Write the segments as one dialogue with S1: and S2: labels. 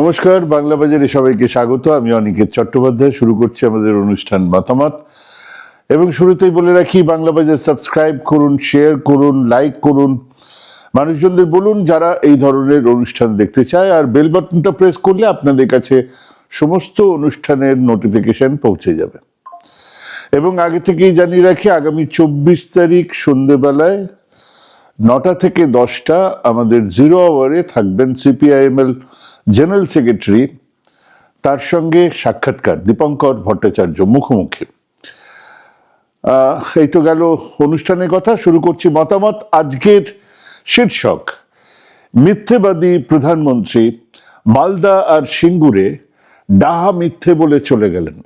S1: নমস্কার, বাংলা বাজারে সবাইকে স্বাগত। আমি অনিকেত চট্টোপাধ্যায়। শুরু করছি আমাদের অনুষ্ঠান মতামত। এবং শুরুতেই বলে রাখি, বাংলা বাজার সাবস্ক্রাইব করুন, শেয়ার করুন, লাইক করুন, মানুষজনদের বলুন যারা এই ধরনের অনুষ্ঠান দেখতে চায়, আর বেল বাটনটা প্রেস করলে আপনাদের কাছে সমস্ত অনুষ্ঠানের নোটিফিকেশন পৌঁছে যাবে। এবং আগে থেকেই জানিয়ে রাখি, আগামী 24 তারিখ সন্ধ্যেবেলায় 9টা থেকে 10টা আমাদের জিরো আওয়ারে থাকবেন সিপিআইএমএল জেনারেল সেক্রেটারি, তার সঙ্গে সাক্ষাৎকার দীপঙ্কর ভট্টাচার্য মুখোমুখি। এই তো গেল অনুষ্ঠানের কথা। শুরু করছি মতামত। আজকের শীর্ষক, মিথ্যেবাদী প্রধানমন্ত্রী মালদা আর সিঙ্গুরে ডাহা মিথ্যে বলে চলে গেলেন।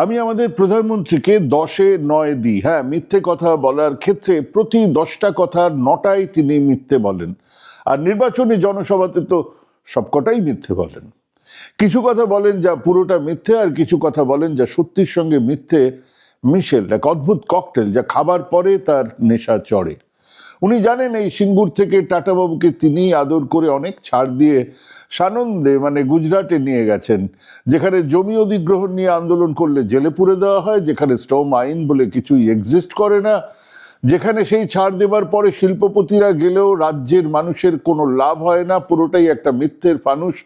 S1: আমি আমাদের প্রধানমন্ত্রীকে 10-এ 9 দিই। হ্যাঁ, মিথ্যে কথা বলার ক্ষেত্রে প্রতি 10টা কথার 9টাই তিনি মিথ্যে বলেন, আর নির্বাচনী জনসভাতে তো সবকটাই মিথ্যে বলেন। কিছু কথা বলেন যা পুরোটা মিথ্যে, আর কিছু কথা বলেন যা সত্যির সঙ্গে মিথ্যে মিশেল, এক অদ্ভুত ককটেল যা খাবার পরে তার নেশা চড়ে। উনি জানেন এই সিঙ্গুর থেকে টাটাবাবুকে তিনি আদর করে অনেক ছাড় দিয়ে সানন্দে মানে গুজরাটে নিয়ে গেছেন, যেখানে জমি অধিগ্রহণ নিয়ে আন্দোলন করলে জেলে পুরে দেওয়া হয়, যেখানে স্ট্রম আইন বলে কিছুই এক্সিস্ট করে না, যেখানে সেই ছাড় দেবার পরে শিল্পপতিরা গেলেও রাজ্যের মানুষের কোনো লাভ হয় না, পুরোটাই একটা মিথ্যের ফানুস।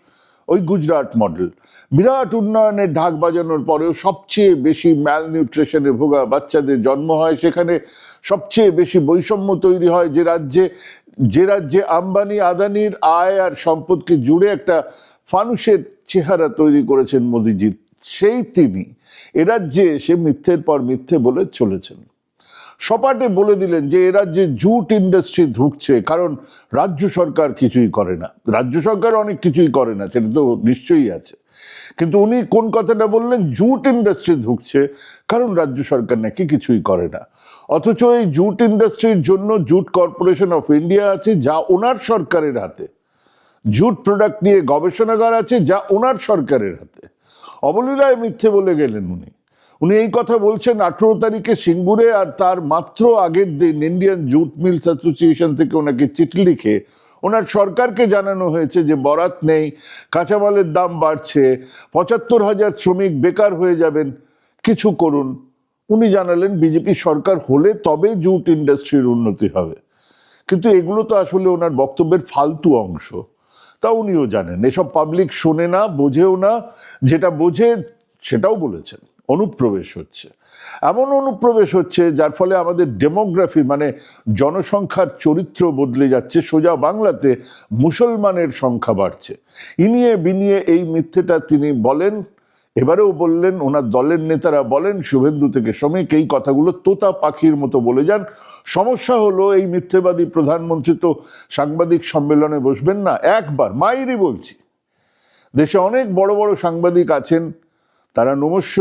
S1: ওই গুজরাট মডেল। বিরাট উন্নয়নের ঢাক বাজানোর পরেও সবচেয়ে বেশি ম্যাল নিউট্রিশনে ভোগা বাচ্চাদের জন্ম হয়, সেখানে সবচেয়ে বেশি বৈষম্য তৈরি হয়, যে রাজ্যে আম্বানি আদানির আয় আর সম্পদকে জুড়ে একটা ফানুসের চেহারা তৈরি করেছেন মোদিজি, সেই তিনি এ রাজ্যে এসে মিথ্যের পর মিথ্যে বলে চলেছেন। সপাটে বলে দিলেন যে এ রাজ্যে জুট ইন্ডাস্ট্রি ঢুকছে, কারণ রাজ্য সরকার কিছুই করে না। রাজ্য সরকার অনেক কিছুই করে না, সেটা তো নিশ্চয়ই আছে, কিন্তু উনি কোন কথাটা বললেন? জুট ইন্ডাস্ট্রি ঢুকছে কারণ রাজ্য সরকার নাকি কিছুই করে না। অথচ এই জুট ইন্ডাস্ট্রির জন্য জুট কর্পোরেশন অফ ইন্ডিয়া আছে, যা ওনার সরকারের হাতে। জুট প্রোডাক্ট নিয়ে গবেষণাগার আছে, যা ওনার সরকারের হাতে। অবলীলায় মিথ্যে বলে গেলেন উনি। উনি এই কথা বলছেন 18 তারিখে সিঙ্গুরে, আর তার মাত্র আগের দিন ইন্ডিয়ান জুট মিলস অ্যাসোসিয়েশন থেকে ওনাকে চিঠি লিখে ওনার সরকারকে জানানো হয়েছে যে বরাত নেই, কাঁচামালের দাম বাড়ছে, 75,000 শ্রমিক বেকার হয়ে যাবেন, কিছু করুন। উনি জানালেন বিজেপি সরকার হলে তবে জুট ইন্ডাস্ট্রির উন্নতি হবে। কিন্তু এগুলো তো আসলে ওনার বক্তব্যের ফালতু অংশ, তা উনিও জানেন। এসব পাবলিক শোনে না, বোঝেও না, যেটা বোঝে সেটাও বলেছেন। অনুপ্রবেশ হচ্ছে, এমন অনুপ্রবেশ হচ্ছে যার ফলে আমাদের ডেমোগ্রাফি মানে জনসংখ্যার চরিত্র বদলে যাচ্ছে। সোজা বাংলাতে মুসলমানের সংখ্যা বাড়ছে। ইনিয়ে বিনিয়ে এই মিথ্যেটা তিনি বলেন, এবারেও বললেন। ওনার দলের নেতারা বলেন, শুভেন্দু থেকে শ্রমিক এই কথাগুলো তোতা পাখির মতো বলে যান। সমস্যা হলো এই মিথ্যেবাদী প্রধানমন্ত্রী তো সাংবাদিক সম্মেলনে বসবেন না। একবার মাইরি বলছি, দেশে অনেক বড় বড় সাংবাদিক আছেন, তারা নমস্য,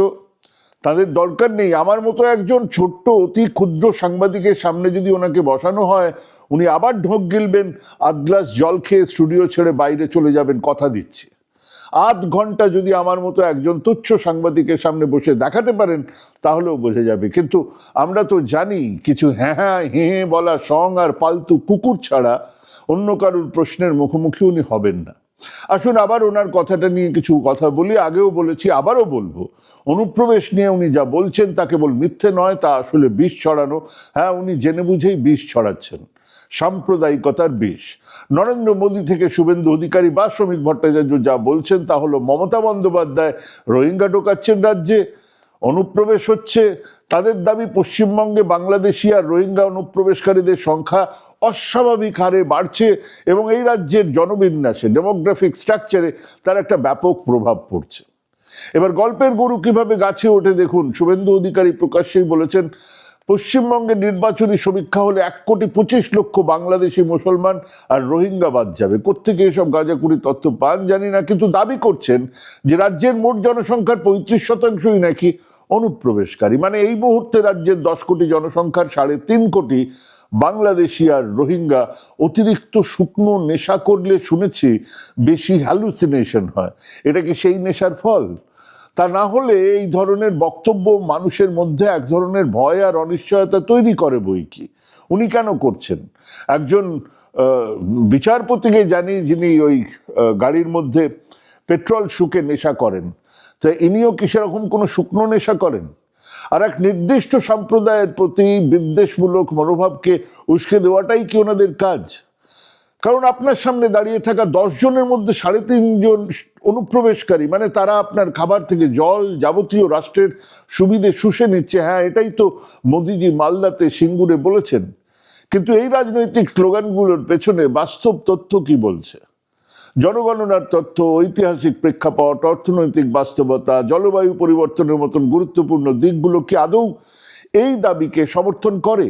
S1: তাদের দরকার নেই। আমার মতো একজন ছোট্ট অতি ক্ষুদ্র সাংবাদিকের সামনে যদি ওনাকে বসানো হয়, উনি আবার ঢোক গিলবেন, আধ গ্লাস জল খেয়ে স্টুডিও ছেড়ে বাইরে চলে যাবেন, কথা দিচ্ছি। আধ ঘন্টা যদি আমার মতো একজন তুচ্ছ সাংবাদিকের সামনে বসে দেখাতে পারেন, তাহলেও বোঝা যাবে। কিন্তু আমরা তো জানি, কিছু হ্যাঁ হ্যাঁ হেঁ বলা সং আর পালতু কুকুর ছাড়া অন্য কারুর প্রশ্নের মুখোমুখি উনি হবেন না। আসুন আবার ওনার কথাটা নিয়ে কিছু কথা বলি। আগেও বলেছি, আবারও বলবো, অনুপ্রবেশ নিয়ে উনি যা বলছেন তা কেবল মিথ্যে নয়, তা আসলে বিষ ছড়ানো। হ্যাঁ, উনি জেনে বুঝেই বিষ ছড়াচ্ছেন, সাম্প্রদায়িকতার বিষ। নরেন্দ্র মোদী থেকে শুভেন্দু অধিকারী বা শ্রমিক ভট্টাচার্য যা বলছেন তা হলো মমতা বন্দ্যোপাধ্যায় রোহিঙ্গা ঢোকাচ্ছেন রাজ্যে, অনুপ্রবেশ হচ্ছে। তাদের দাবি পশ্চিমবঙ্গে বাংলাদেশি আর রোহিঙ্গা অনুপ্রবেশকারীদের সংখ্যা অস্বাভাবিক হারে বাড়ছে এবং এই রাজ্যের জনবিন্যাসে, ডেমোগ্রাফিক স্ট্রাকচারে তার একটা ব্যাপক প্রভাব পড়ছে। এবার গল্পের গরু কিভাবে গাছে ওঠে দেখুন। শুভেন্দু অধিকারী প্রকাশ্যেই বলেছেন পশ্চিমবঙ্গের নির্বাচনী সমীক্ষা হলে 1,25,00,000 বাংলাদেশি মুসলমান আর রোহিঙ্গা বাদ যাবে। কোত্থেকে এসব গাঁজাখুরি তথ্য পান জানি না, কিন্তু দাবি করছেন যে রাজ্যের মোট জনসংখ্যার 35% নাকি অনুপ্রবেশকারী। মানে এই মুহূর্তে রাজ্যের 10 কোটি জনসংখ্যার 3.5 কোটি বাংলাদেশি আর রোহিঙ্গা। অতিরিক্ত শুকনো নেশা করলে শুনেছি বেশি হ্যালুসিনেশন হয়, এটা কি সেই নেশার ফল? তা না হলে এই ধরনের বক্তব্য মানুষের মধ্যে এক ধরনের ভয় আর অনিশ্চয়তা তৈরি করে বই কি। উনি কেন করছেন? একজন বিচারপতিকে জানি যিনি ওই গাড়ির মধ্যে পেট্রোল শুকে নেশা করেন, তা ইনিও কি সেরকম কোনো শুকনো নেশা করেন? আর এক নির্দিষ্ট সম্প্রদায়ের প্রতি বিদ্বেষমূলক মনোভাবকে উস্কে দেওয়াটাই কি ওনাদের কাজ? কারণ আপনার সামনে দাঁড়িয়ে থাকা 10 জনের মধ্যে 3.5 জন অনুপ্রবেশকারী, মানে তারা আপনার খাবার থেকে জল যাবতীয় রাষ্ট্রের সুবিধে শুষে নিচ্ছে। হ্যাঁ, এটাই তো মোদিজি মালদাতে সিঙ্গুরে বলেছেন। কিন্তু এই রাজনৈতিক স্লোগানগুলোর পেছনে বাস্তব তথ্য কি বলছে? জনগণনার তথ্য, ঐতিহাসিক প্রেক্ষাপট, অর্থনৈতিক বাস্তবতা, জলবায়ু পরিবর্তনের মতন গুরুত্বপূর্ণ দিকগুলো কি আদৌ এই দাবিকে সমর্থন করে?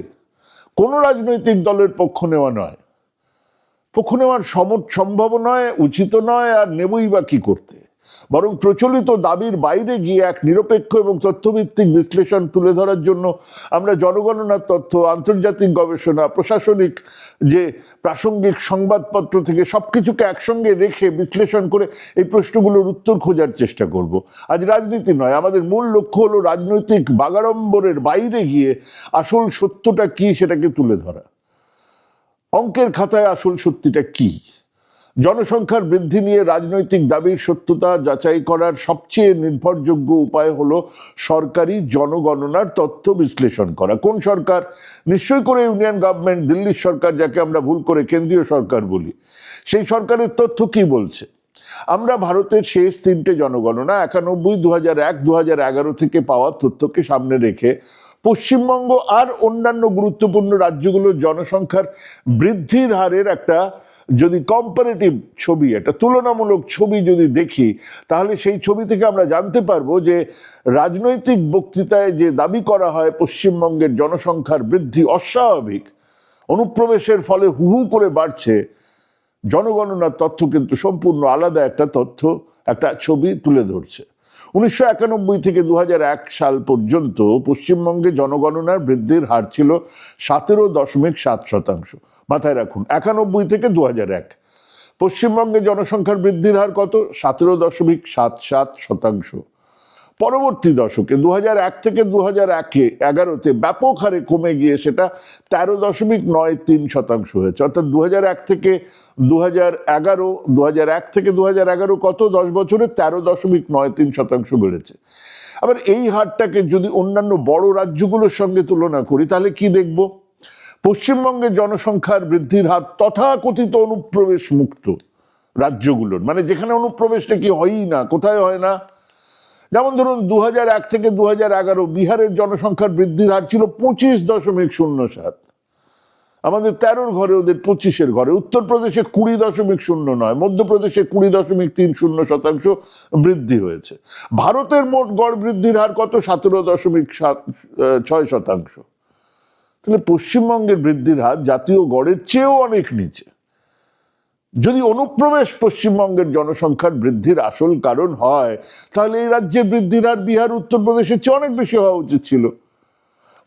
S1: কোনো রাজনৈতিক দলের পক্ষ নেওয়া নয়, পক্ষ নেওয়ার সম্ভব নয়, উচিত নয়, আর নেবই বা কি করতে। বরং প্রচলিত দাবির বাইরে গিয়ে এক নিরপেক্ষ এবং তথ্যভিত্তিক বিশ্লেষণ তুলে ধরার জন্য আমরা জনগণনার তথ্য, আন্তর্জাতিক গবেষণা, প্রশাসনিক যে প্রাসঙ্গিক সংবাদপত্র থেকে সবকিছুকে একসঙ্গে রেখে বিশ্লেষণ করে এই প্রশ্নগুলোর উত্তর খোঁজার চেষ্টা করব। আজ রাজনীতি নয়, আমাদের মূল লক্ষ্য হলো রাজনৈতিক বাগাড়ম্বরের বাইরে গিয়ে আসল সত্যটা কি সেটাকে তুলে ধরা। অঙ্কের খাতায় আসল সত্যিটা কি? জনসংখ্যার বৃদ্ধি নিয়ে রাজনৈতিক দাবির সত্যতা যাচাই করার সবচেয়ে নির্ভরযোগ্য উপায় হলো সরকারি জনগণনার তথ্য বিশ্লেষণ করা। কোন সরকার? নিশ্চয় করে ইউনিয়ন গভর্নমেন্ট, দিল্লির সরকার, যাকে আমরা ভুল করে কেন্দ্রীয় সরকার বলি। সেই সরকারের তথ্য কি বলছে? আমরা ভারতের শেষ 3টে জনগণনা 91, 2001, 2011 থেকে পাওয়া তথ্যকে সামনে রেখে পশ্চিমবঙ্গ আর অন্যান্য গুরুত্বপূর্ণ রাজ্যগুলোর জনসংখ্যার বৃদ্ধির হারের একটা যদি কম্পারেটিভ ছবি, একটা তুলনামূলক ছবি যদি দেখি, তাহলে সেই ছবি থেকে আমরা জানতে পারবো যে রাজনৈতিক বক্তৃতায় যে দাবি করা হয় পশ্চিমবঙ্গের জনসংখ্যার বৃদ্ধি অস্বাভাবিক, অনুপ্রবেশের ফলে হু হু করে বাড়ছে, জনগণনার তথ্য কিন্তু সম্পূর্ণ আলাদা একটা তথ্য, একটা ছবি তুলে ধরছে। 1991 থেকে 2001 সাল পর্যন্ত পশ্চিমবঙ্গে জনগণনার বৃদ্ধির হার ছিল 17.7%। মাথায় রাখুন, 91 থেকে 2001 পশ্চিমবঙ্গে জনসংখ্যার বৃদ্ধির হার কত? 17.77%। পরবর্তী দশকে 2001 থেকে 2011-তে ব্যাপক হারে কমে গিয়ে সেটা 13.93% হয়েছে। অর্থাৎ 2001 থেকে 2011 কত? 10 বছরে 13.93% বেড়েছে। আবার এই হারটাকে যদি অন্যান্য বড় রাজ্যগুলোর সঙ্গে তুলনা করি, তাহলে কি দেখব? পশ্চিমবঙ্গের জনসংখ্যার বৃদ্ধির হার তথাকথিত অনুপ্রবেশ মুক্ত রাজ্যগুলোর, মানে যেখানে অনুপ্রবেশটা কি হয়ই না, কোথায় হয় না, যেমন ধরুন 2001 থেকে 2011 বিহারের জনসংখ্যার বৃদ্ধির হার ছিল 25.07, আমাদের 13-র ঘরে ওদের 25-এর ঘরে। উত্তরপ্রদেশে 20.09, মধ্যপ্রদেশে 20.30% বৃদ্ধি হয়েছে। ভারতের মোট গড় বৃদ্ধির হার কত? 17.6%। তাহলে পশ্চিমবঙ্গের বৃদ্ধির হার জাতীয় গড়ের চেয়েও অনেক নিচে। যদি অনুপ্রবেশ পশ্চিমবঙ্গের জনসংখ্যার বৃদ্ধির আসল কারণ হয়, তাহলে এই রাজ্যের বৃদ্ধির হার বিহার, উত্তরপ্রদেশের চেয়ে অনেক বেশি হওয়া উচিত ছিল,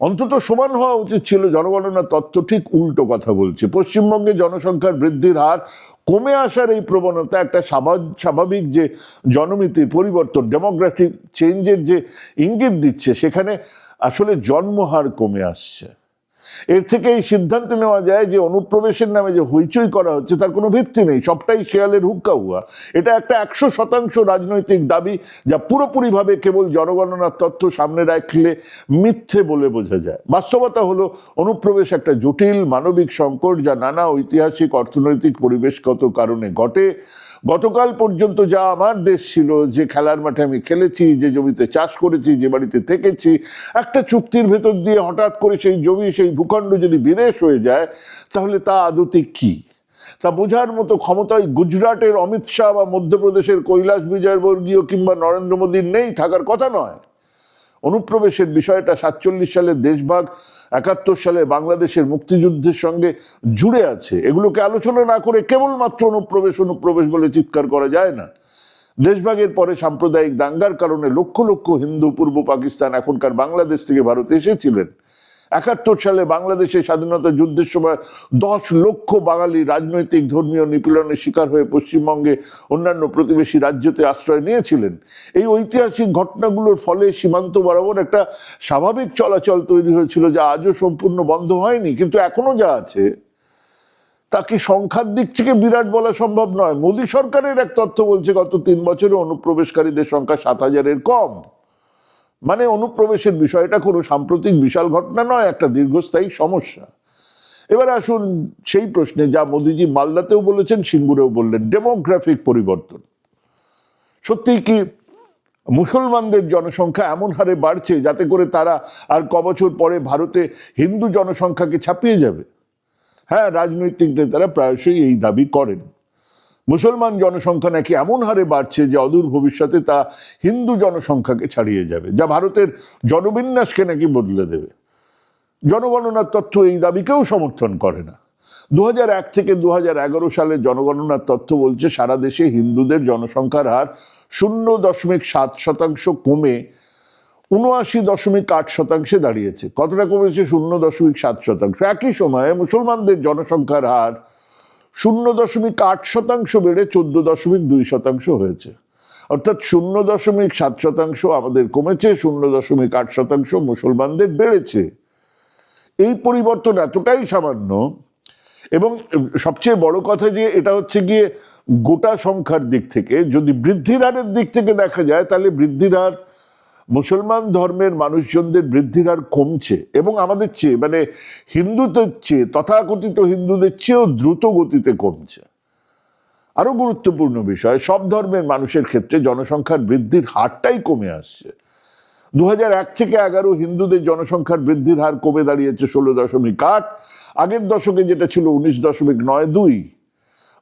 S1: অন্তত সমান হওয়া উচিত ছিল। জনগণনার তথ্য ঠিক উল্টো কথা বলছে। পশ্চিমবঙ্গে জনসংখ্যার বৃদ্ধির হার কমে আসার এই প্রবণতা একটা স্বাভাবিক যে জনমিতির পরিবর্তন, ডেমোগ্রাফিক চেঞ্জের যে ইঙ্গিত দিচ্ছে, সেখানে আসলে জন্মহার কমে আসছে। এর থেকে এই সিদ্ধান্ত নেওয়া যায় যে অনুপ্রবেশের নামে যে হইচই করা হচ্ছে তার কোনো ভিত্তি নেই, সবটাই শেয়ালের হুক্কা হুয়া। এটা একটা 100% রাজনৈতিক দাবি, যা পুরোপুরিভাবে কেবল জনগণনার তথ্য সামনে রাখলে মিথ্যে বলে বোঝা যায়। বাস্তবতা হলো অনুপ্রবেশ একটা জটিল মানবিক সংকট, যা নানা ঐতিহাসিক, অর্থনৈতিক, পরিবেশগত কারণে ঘটে। গতকাল পর্যন্ত যা আমার দেশ ছিল, যে খেলার মাঠে আমি খেলেছি, যে জমিতে চাষ করেছি, যে বাড়িতে থেকেছি, একটা চুক্তির ভেতর দিয়ে হঠাৎ করে সেই জমি, সেই ভূখণ্ড যদি বিদেশ হয়ে যায়, তাহলে তা আদতে কি? তা বোঝার মতো ক্ষমতায় গুজরাটের অমিত শাহ বা মধ্যপ্রদেশের কৈলাস বিজয়বর্গীয় কিংবা নরেন্দ্র মোদীর নেই, থাকার কথা নয়। অনুপ্রবেশের বিষয়টা 47 সালের দেশভাগ, 71 সালে বাংলাদেশের মুক্তিযুদ্ধের সঙ্গে জুড়ে আছে। এগুলোকে আলোচনা না করে কেবলমাত্র অনুপ্রবেশ অনুপ্রবেশ বলে চিৎকার করা যায় না। দেশভাগের পরে সাম্প্রদায়িক দাঙ্গার কারণে লক্ষ লক্ষ হিন্দু পূর্ব পাকিস্তান, এখনকার বাংলাদেশ থেকে ভারতে এসেছিলেন। 71 সালে বাংলাদেশের স্বাধীনতা যুদ্ধের সময় 10 লক্ষ বাঙালি রাজনৈতিক ধর্মীয় নিপীড়নের শিকার হয়ে পশ্চিমবঙ্গে অন্যান্য প্রতিবেশী রাজ্যতে আশ্রয় নিয়েছিলেন। এই ঐতিহাসিক ঘটনাগুলোর ফলে সীমান্ত বরাবর একটা স্বাভাবিক চলাচল তৈরি হয়েছিল, যা আজও সম্পূর্ণ বন্ধ হয়নি, কিন্তু এখনো যা আছে তাকে সংখ্যার দিক থেকে বিরাট বলা সম্ভব নয়। মোদী সরকারের এক তথ্য বলছে গত 3 বছরে অনুপ্রবেশকারীদের সংখ্যা 7,000-এর কম। মানে অনুপ্রবেশের বিষয়টা কোনো সাম্প্রতিক বিশাল ঘটনা নয়, একটা দীর্ঘস্থায়ী সমস্যা। এবার আসুন সেই প্রশ্নে, যা মোদীজি মালদাতেও বলেছেন, সিঙ্গুরেও বললেন, ডেমোগ্রাফিক পরিবর্তন। সত্যি কি মুসলমানদের জনসংখ্যা এমন হারে বাড়ছে যাতে করে তারা আর কবছর পরে ভারতে হিন্দু জনসংখ্যাকে ছাপিয়ে যাবে? হ্যাঁ, রাজনৈতিক নেতারা প্রায়শই এই দাবি করেন। মুসলমান জনসংখ্যা নাকি এমন হারে বাড়ছে যে অদূর ভবিষ্যতে তা হিন্দু জনসংখ্যাকে ছাড়িয়ে যাবে, যা ভারতের জনবিন্যাসকে নাকি বদলে দেবে। জনগণনার তথ্য এই দাবিকেও সমর্থন করে না। 2001 থেকে 2011 সালের জনগণনার তথ্য বলছে সারা দেশে হিন্দুদের জনসংখ্যার হার 0.7% কমে 79.8% দাঁড়িয়েছে। কতটা কমেছে? 0.7%। একই সময়ে মুসলমানদের জনসংখ্যার হার 0.8% বেড়ে 14.2% হয়েছে। অর্থাৎ 0.7% আমাদের কমেছে, 0.8% মুসলমানদের বেড়েছে। এই পরিবর্তন এতটাই সামান্য, এবং সবচেয়ে বড় কথা যে এটা হচ্ছে গিয়ে গোটা সংখ্যার দিক থেকে, যদি বৃদ্ধির হারের দিক থেকে দেখা যায় তাহলে বৃদ্ধির হার মুসলমান ধর্মের মানুষজনদের বৃদ্ধির হার কমছে, এবং আমাদের চেয়ে, মানে হিন্দুদের চেয়ে, তথাকথিত হিন্দুদের চেয়েও দ্রুত গতিতে কমছে। আরো গুরুত্বপূর্ণ বিষয়, সব ধর্মের মানুষের ক্ষেত্রে জনসংখ্যার বৃদ্ধির হারটাই কমে আসছে। 2001 থেকে 11 হিন্দুদের জনসংখ্যার বৃদ্ধির হার কমে দাঁড়িয়েছে 16.8, আগের দশকে যেটা ছিল 19.92।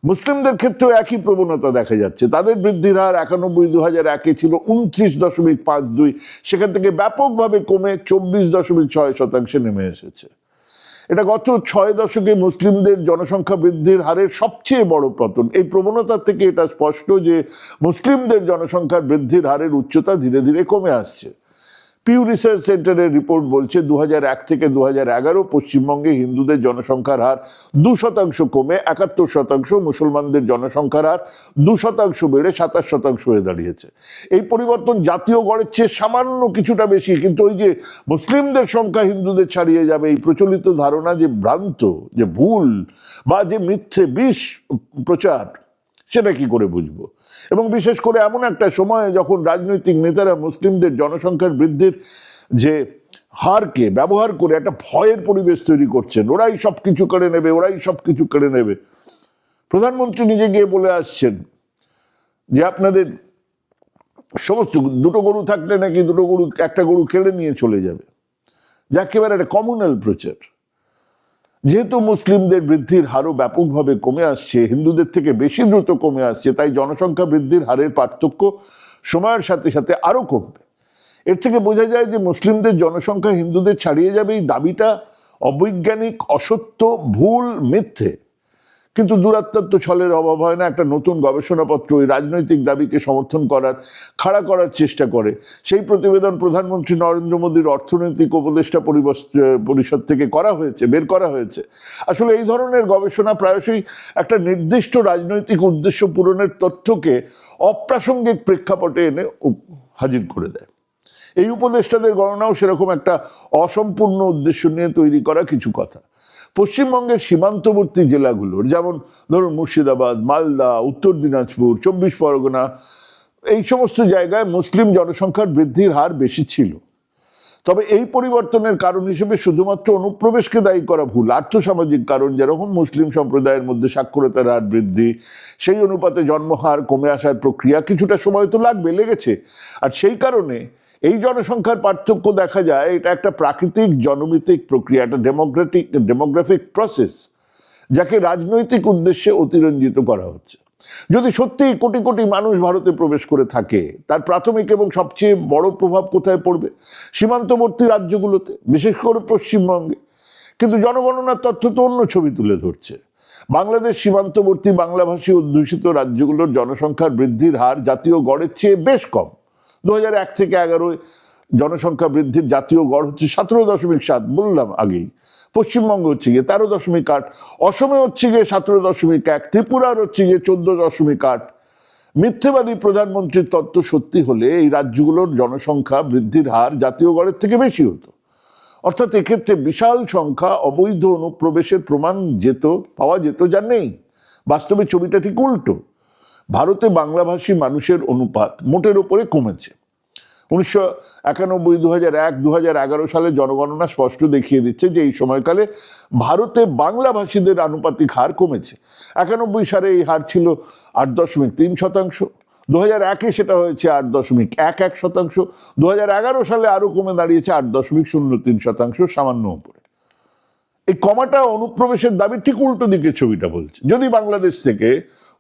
S1: মুসলিমদের ক্ষেত্রেও একই প্রবণতা দেখা যাচ্ছে। তাদের বৃদ্ধির হার 91 ছিল 29.52, সেখান থেকে ব্যাপকভাবে কমে 24.6% নেমে এসেছে। এটা গত 6 দশকে মুসলিমদের জনসংখ্যা বৃদ্ধির হারের সবচেয়ে বড় পতন। এই প্রবণতা থেকে এটা স্পষ্ট যে মুসলিমদের জনসংখ্যার বৃদ্ধির হারের উচ্চতা ধীরে ধীরে কমে আসছে। পিউ রিসার্চ সেন্টারের রিপোর্ট বলছে 2001 থেকে 2011 পশ্চিমবঙ্গে হিন্দুদের জনসংখ্যার হার 2% কমে 71%, মুসলমানদের জনসংখ্যার হার 2% বেড়ে 27% হয়ে দাঁড়িয়েছে। এই পরিবর্তন জাতীয় গড়ের চেয়ে সামান্য কিছুটা বেশি, কিন্তু ওই যে মুসলিমদের সংখ্যা হিন্দুদের ছাড়িয়ে যাবে, এই প্রচলিত ধারণা যে ভ্রান্ত, যে ভুল বা যে মিথ্যে বিষ প্রচার, সেটা কি করে বুঝবো? এবং বিশেষ করে এমন একটা সময়ে যখন রাজনৈতিক নেতারা মুসলিমদের জনসংখ্যার বৃদ্ধির যে হারকে ব্যবহার করে একটা ভয়ের পরিবেশ তৈরি করছেন, ওরাই সবকিছু কেড়ে নেবে, ওরাই সবকিছু কেড়ে নেবে। প্রধানমন্ত্রী নিজে গিয়ে বলে আসছেন যে আপনাদের সমস্ত, দুটো গরু থাকলে নাকি একটা গরু কেড়ে নিয়ে চলে যাবে, যা একেবারে একটা কমিউনাল প্রচার। যেহেতু মুসলিমদের বৃদ্ধির হারও ব্যাপকভাবে কমে আসছে, হিন্দুদের থেকে বেশি দ্রুত কমে আসছে, তাই জনসংখ্যা বৃদ্ধির হারের পার্থক্য সময়ের সাথে সাথে আরো কমবে। এর থেকে বোঝা যায় যে মুসলিমদের জনসংখ্যা হিন্দুদের ছাড়িয়ে যাবে, এই দাবিটা অবৈজ্ঞানিক, অসত্য, ভুল, মিথ্যে। কিন্তু দুরাত্মার তো ছলের অভাব হয় না। একটা নতুন গবেষণাপত্র এই রাজনৈতিক দাবিকে সমর্থন করার, খাড়া করার চেষ্টা করে। সেই প্রতিবেদন প্রধানমন্ত্রী নরেন্দ্র মোদীর অর্থনৈতিক উপদেষ্টা পরিষদ থেকে বের করা হয়েছে। আসলে এই ধরনের গবেষণা প্রায়শই একটা নির্দিষ্ট রাজনৈতিক উদ্দেশ্য পূরণের তথ্যকে অপ্রাসঙ্গিক প্রেক্ষাপটে এনে হাজির করে দেয়। এই উপদেষ্টাদের গণনাও সেরকম একটা অসম্পূর্ণ উদ্দেশ্য নিয়ে তৈরি করা কিছু কথা। পশ্চিমবঙ্গের সীমান্তবর্তী জেলাগুলোর, যেমন ধরুন মুর্শিদাবাদ, মালদা, উত্তর দিনাজপুর, 24 পরগনা, এই সমস্ত জায়গায় মুসলিম জনসংখ্যার বৃদ্ধির হার বেশি ছিল। তবে এই পরিবর্তনের কারণ হিসেবে শুধুমাত্র অনুপ্রবেশকে দায়ী করা ভুল। আর্থসামাজিক কারণ, যেরকম মুসলিম সম্প্রদায়ের মধ্যে সাক্ষরতার হার বৃদ্ধি, সেই অনুপাতে জন্মহার কমে আসার প্রক্রিয়া কিছুটা সময় তো লেগেছে। আর সেই কারণে এই জনসংখ্যার পার্থক্য দেখা যায়, এটা একটা প্রাকৃতিক জনমিতিক প্রক্রিয়া, একটা ডেমোগ্রাফিক প্রসেস, যাকে রাজনৈতিক উদ্দেশ্যে অতিরঞ্জিত করা হচ্ছে। যদি সত্যি কোটি কোটি মানুষ ভারতে প্রবেশ করে থাকে, তার প্রাথমিক এবং সবচেয়ে বড় প্রভাব কোথায় পড়বে? সীমান্তবর্তী রাজ্যগুলোতে, বিশেষ করে পশ্চিমবঙ্গে। কিন্তু জনগণনার তথ্য তো অন্য ছবি তুলে ধরছে। বাংলাদেশ সীমান্তবর্তী বাংলাভাষী অধ্যুষিত রাজ্যগুলোর জনসংখ্যার বৃদ্ধির হার জাতীয় গড়ের চেয়ে বেশ কম। 2001 থেকে 11 জনসংখ্যা বৃদ্ধির জাতীয় গড় হচ্ছে 17.7, বললাম আগেই। পশ্চিমবঙ্গ হচ্ছে গিয়ে 13.8, অসমে হচ্ছে গিয়ে 17.1, ত্রিপুরার হচ্ছে গিয়ে 14.8। মিথ্যেবাদী প্রধানমন্ত্রীর তত্ত্ব সত্যি হলে এই রাজ্যগুলোর জনসংখ্যা বৃদ্ধির হার জাতীয় গড়ের থেকে বেশি হতো। অর্থাৎ এক্ষেত্রে বিশাল সংখ্যা অবৈধ অনুপ্রবেশের প্রমাণ পাওয়া যেত, যা নেই। বাস্তবে ছবিটা ঠিক উল্টো। ভারতে বাংলাভাষী মানুষের অনুপাত মোটের ওপরে কমেছে। 1991, 2001, 2011 সালে জনগণনা স্পষ্ট দেখিয়ে দিচ্ছে যে এই সময়কালে ভারতে বাংলাভাষীদের আনুপাতিক হার কমেছে। 91 সালে এই হার ছিল 8.3%, 2001-এ সেটা হয়েছে 8.11%, 2011 সালে আরো কমে দাঁড়িয়েছে 8.03%, সামান্য উপরে। এই কমাটা অনুপ্রবেশের দাবি ঠিক উল্টো দিকে ছবিটা বলছে। যদি বাংলাদেশ থেকে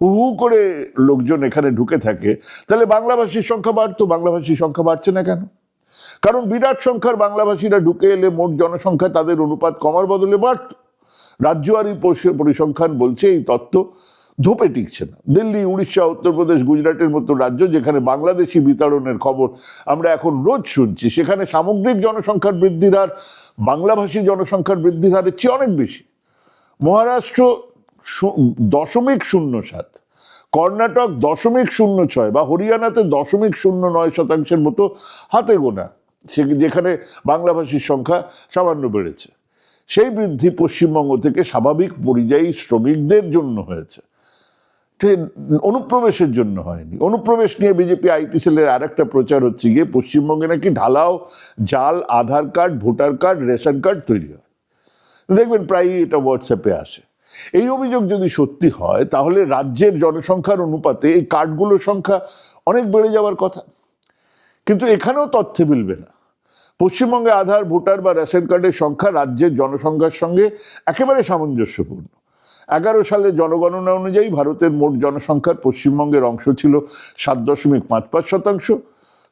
S1: হু করে লোকজন এখানে ঢুকে থাকে, তাহলে বাংলাভাষীর সংখ্যা বাড়তো। বাংলাভাষীর সংখ্যা বাড়ছে না কেন? কারণ বিরাট সংখ্যার বাংলাভাষীরা ঢুকে এলে মোট জনসংখ্যা তাদের অনুপাত কমার বদলে বাড়ত। রাজ্যয়ারী পরিসংখ্যান বলছে এই তত্ত্ব ধোপে টিকছে না। দিল্লি, উড়িষ্যা, উত্তরপ্রদেশ, গুজরাটের মতো রাজ্য যেখানে বাংলাদেশি বিতরণের খবর আমরা এখন রোজ শুনছি, সেখানে সামগ্রিক জনসংখ্যার বৃদ্ধির হার বাংলাভাষী জনসংখ্যার বৃদ্ধির হারের চেয়ে অনেক বেশি। মহারাষ্ট্র 0.07, কর্ণাটক 0.06 বা হরিয়ানাতে 0.09% মতো হাতে গোনা, যেখানে বাংলাভাষীর সংখ্যা সামান্য বেড়েছে। সেই বৃদ্ধি পশ্চিমবঙ্গ থেকে স্বাভাবিক পরিযায়ী শ্রমিকদের জন্য হয়েছে, অনুপ্রবেশের জন্য হয়নি। অনুপ্রবেশ নিয়ে বিজেপি আইটি সেলের আর একটা প্রচার হচ্ছে গিয়ে পশ্চিমবঙ্গে নাকি ঢালাও জাল Aadhaar card, voter card, ration card তৈরি হয়। দেখবেন প্রায়ই এটা হোয়াটসঅ্যাপে আসে। এই অভিযোগ যদি সত্যি হয়, তাহলে রাজ্যের জনসংখ্যার অনুপাতে এই কার্ডগুলোর সংখ্যা অনেক বেড়ে যাওয়ার কথা। কিন্তু এখানেও তথ্যে মিলবে না। পশ্চিমবঙ্গে আধার, ভোটার বা রেশন কার্ডের সংখ্যা রাজ্যের জনসংখ্যার সঙ্গে একেবারে সামঞ্জস্যপূর্ণ। 11 সালে জনগণনা অনুযায়ী ভারতের মোট জনসংখ্যার পশ্চিমবঙ্গের অংশ ছিল 7.55%।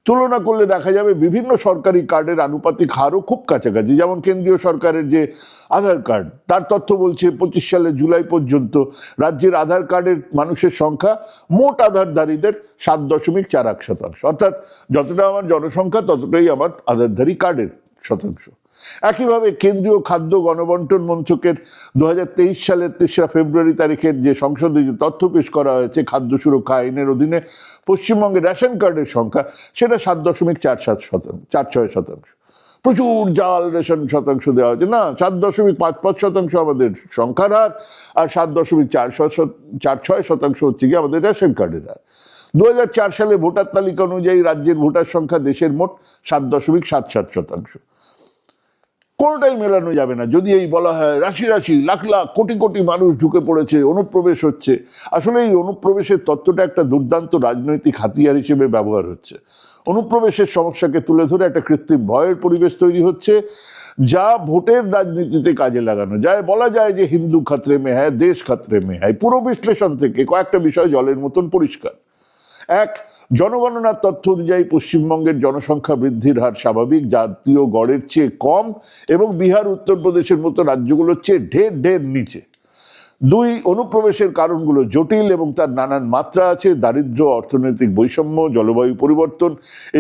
S1: তুলনা করলে দেখা যাবে বিভিন্ন সরকারি কার্ডের আনুপাতিক হারও খুব কাছাকাছি। যেমন কেন্দ্রীয় সরকারের যে আধার কার্ড, তার তথ্য বলছে 25 সালের জুলাই পর্যন্ত রাজ্যের আধার কার্ডের মানুষের সংখ্যা মোট আধারধারীদের 7.41%। অর্থাৎ যতটা আমার জনসংখ্যা ততটাই আমার আধারধারী কার্ডের শতাংশ। একইভাবে কেন্দ্রীয় খাদ্য গণবন্টন মন্ত্রকের 2023 সালের 3 ফেব্রুয়ারি তারিখের যে সংসদে যে তথ্য পেশ করা হয়েছে খাদ্য সুরক্ষা আইনের অধীনে পশ্চিমবঙ্গের রেশন কার্ডের সংখ্যা, সেটা 7.46%। প্রচুর জাল রেশন শতাংশ দেওয়া হয়েছে। না, 7.55% আমাদের সংখ্যার হার, আর 7.46% হচ্ছে গিয়ে আমাদের রেশন কার্ডের হার। 2004 সালে ভোটার তালিকা অনুযায়ী রাজ্যের ভোটার সংখ্যা দেশের মোট 7.77%। কোনোটাই মেলানো যাবে না। যদি এই বলা হয় রাশি রাশি, লাখ লাখ, কোটি কোটি মানুষ ঢুকে পড়েছে, অনুপ্রবেশ হচ্ছে, আসলে এই অনুপ্রবেশের তত্ত্বটা একটা দুর্দান্ত রাজনৈতিক হাতিয়ার হিসেবে ব্যবহার হচ্ছে। অনুপ্রবেশের সমস্যাকে তুলে ধরে একটা কৃত্রিম ভয়ের পরিবেশ তৈরি হচ্ছে, যা ভোটের রাজনীতিতে কাজে লাগানো যায়। বলা যায় যে হিন্দু খতরে মে হ্যায়, দেশ খতরে মে হ্যায়। পুরো বিশ্লেষণ থেকে কয়েকটা বিষয় জলের মতন পরিষ্কার। এক, জনগণনার তথ্য অনুযায়ী পশ্চিমবঙ্গের জনসংখ্যা বৃদ্ধির হার স্বাভাবিক জাতীয় গড়ের চেয়ে কম এবং বিহার, উত্তরপ্রদেশের মতো রাজ্যগুলোর চেয়ে ঢের নিচে। 2, অনুপ্রবেশের কারণগুলো জটিল এবং তার নানান মাত্রা আছে। দারিদ্র্য, অর্থনৈতিক বৈষম্য, জলবায়ু পরিবর্তন,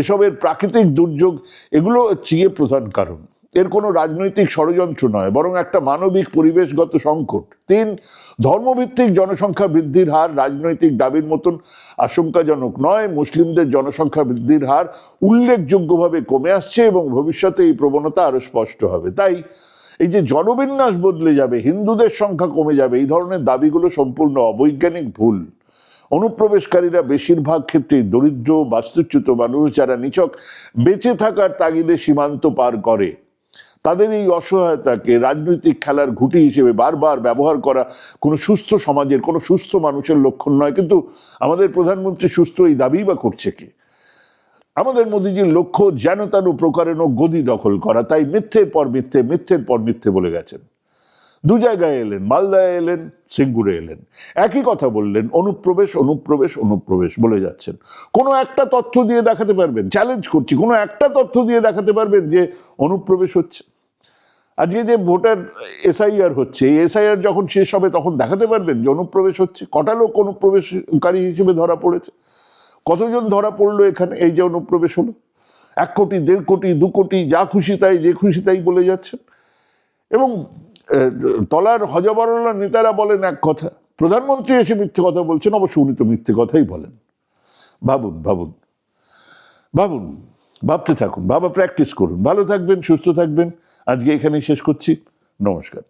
S1: এসবের প্রাকৃতিক দুর্যোগ, এগুলো হচ্ছে প্রধান কারণ। এর কোনো রাজনৈতিক ষড়যন্ত্র নয়, বরং একটা মানবিক পরিবেশগত সংকট। 3, ধর্মভিত্তিক জনসংখ্যা বৃদ্ধির হার রাজনৈতিক দাবির মতন আশঙ্কাজনক নয়। মুসলিমদের জনসংখ্যা বৃদ্ধির হার উল্লেখযোগ্যভাবে কমে আসছে এবং ভবিষ্যতে এই প্রবণতা আরো স্পষ্ট হবে। তাই এই যে জনবিন্যাস বদলে যাবে, হিন্দুদের সংখ্যা কমে যাবে, এই ধরনের দাবিগুলো সম্পূর্ণ অবৈজ্ঞানিক, ভুল। অনুপ্রবেশকারীরা বেশিরভাগ ক্ষেত্রেই দরিদ্র, বাস্তুচ্যুত মানুষ, যারা নিছক বেঁচে থাকার তাগিদে সীমান্ত পার করে। তাদের এই অসহায়তাকে রাজনৈতিক খেলার ঘুঁটি হিসেবে বারবার ব্যবহার করা কোনো সুস্থ সমাজের, কোনো সুস্থ মানুষের লক্ষণ নয়। কিন্তু আমাদের প্রধানমন্ত্রী সুস্থ এই দাবি বা করছে কে? আমাদের মোদীজির লক্ষ্য যেন তেন প্রকারেণ গদি দখল করা। তাই মিথ্যের পর মিথ্যে, মিথ্যের পর মিথ্যে বলে গেছেন। দু জায়গায় এলেন, মালদায় এলেন, সিঙ্গুরে এলেন, একই কথা বললেন, অনুপ্রবেশ অনুপ্রবেশ অনুপ্রবেশ বলে যাচ্ছেন। কোনো একটা তথ্য দিয়ে দেখাতে পারবেন? চ্যালেঞ্জ করছি, কোনো একটা তথ্য দিয়ে দেখাতে পারবেন যে অনুপ্রবেশ হচ্ছে? আজকে যে ভোটার এসআইআর হচ্ছে, এই এসআইআর যখন শেষ হবে তখন দেখাতে পারবেন যে অনুপ্রবেশ হচ্ছে? কটা লোক অনুপ্রবেশকারী হিসেবে ধরা পড়েছে? কতজন ধরা পড়লো এখানে এই যে অনুপ্রবেশ হলো? 1 কোটি, 1.5 কোটি, 2 কোটি, যা খুশি তাই, যে খুশি তাই বলে যাচ্ছেন। এবং তলার হজবরল নেতারা বলেন এক কথা, প্রধানমন্ত্রী এসে মিথ্যে কথা বলছেন। অবশ্য উনি তো মিথ্যে কথাই বলেন। ভাবুন ভাবুন ভাবুন, ভাবতে থাকুন, ভাবা প্র্যাকটিস করুন। ভালো থাকবেন, সুস্থ থাকবেন। আজকে এখানেই শেষ করছি। নমস্কার।